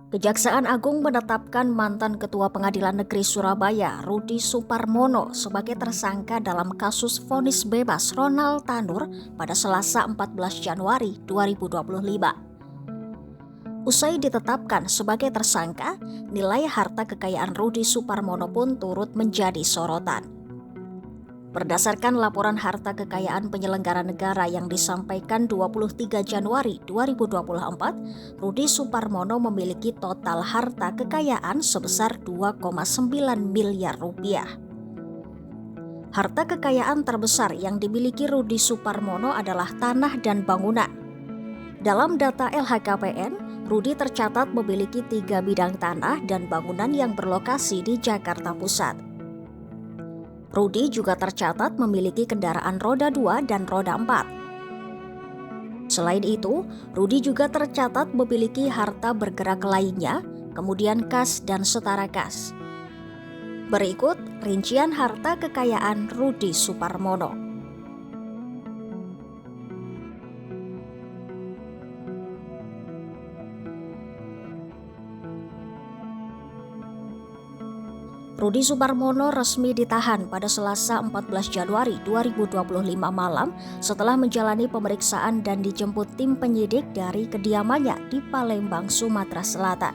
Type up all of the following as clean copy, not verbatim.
Kejaksaan Agung menetapkan mantan Ketua Pengadilan Negeri Surabaya, Rudi Suparmono, sebagai tersangka dalam kasus vonis bebas Ronald Tanur pada Selasa 14 Januari 2025. Usai ditetapkan sebagai tersangka, nilai harta kekayaan Rudi Suparmono pun turut menjadi sorotan. Berdasarkan laporan harta kekayaan penyelenggara negara yang disampaikan 23 Januari 2024, Rudi Suparmono memiliki total harta kekayaan sebesar 2,9 miliar rupiah. Harta kekayaan terbesar yang dimiliki Rudi Suparmono adalah tanah dan bangunan. Dalam data LHKPN, Rudi tercatat memiliki 3 bidang tanah dan bangunan yang berlokasi di Jakarta Pusat. Rudi juga tercatat memiliki kendaraan roda 2 dan roda 4. Selain itu, Rudi juga tercatat memiliki harta bergerak lainnya, kemudian kas dan setara kas. Berikut rincian harta kekayaan Rudi Suparmono. Rudi Suparmono resmi ditahan pada Selasa 14 Januari 2025 malam setelah menjalani pemeriksaan dan dijemput tim penyidik dari kediamannya di Palembang, Sumatera Selatan.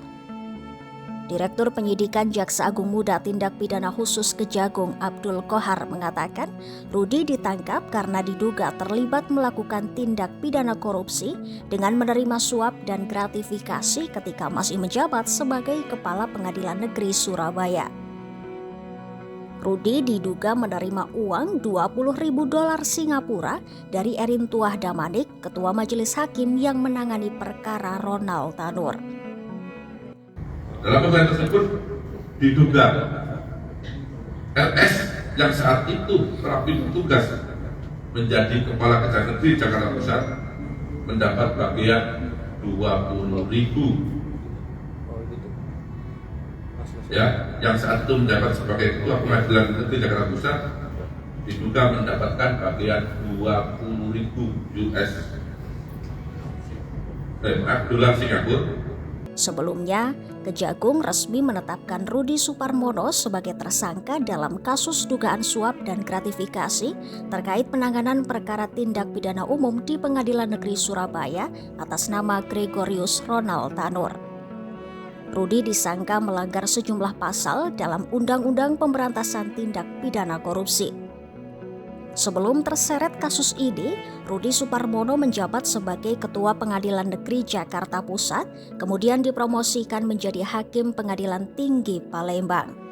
Direktur Penyidikan Jaksa Agung Muda Tindak Pidana Khusus Kejagung Abdul Qohar mengatakan, Rudi ditangkap karena diduga terlibat melakukan tindak pidana korupsi dengan menerima suap dan gratifikasi ketika masih menjabat sebagai Kepala Pengadilan Negeri Surabaya. Rudi diduga menerima uang $20.000 Singapura dari Erin Tuah Damanik, Ketua Majelis Hakim yang menangani perkara Ronald Tanur. Dalam perkara tersebut diduga LS yang saat itu terapi tugas menjadi Kepala Kejaksaan Negeri Jakarta Pusat mendapat bagian 20.000. Ya, yang saat itu menjabat sebagai Ketua Pengadilan Negeri Jakarta Pusat diduga mendapatkan bagian 20.000 dolar Singapura. Sebelumnya, Kejagung resmi menetapkan Rudi Suparmono sebagai tersangka dalam kasus dugaan suap dan gratifikasi terkait penanganan perkara tindak pidana umum di Pengadilan Negeri Surabaya atas nama Gregorius Ronald Tanur. Rudi disangka melanggar sejumlah pasal dalam Undang-Undang Pemberantasan Tindak Pidana Korupsi. Sebelum terseret kasus ini, Rudi Suparmono menjabat sebagai Ketua Pengadilan Negeri Jakarta Pusat, kemudian dipromosikan menjadi Hakim Pengadilan Tinggi Palembang.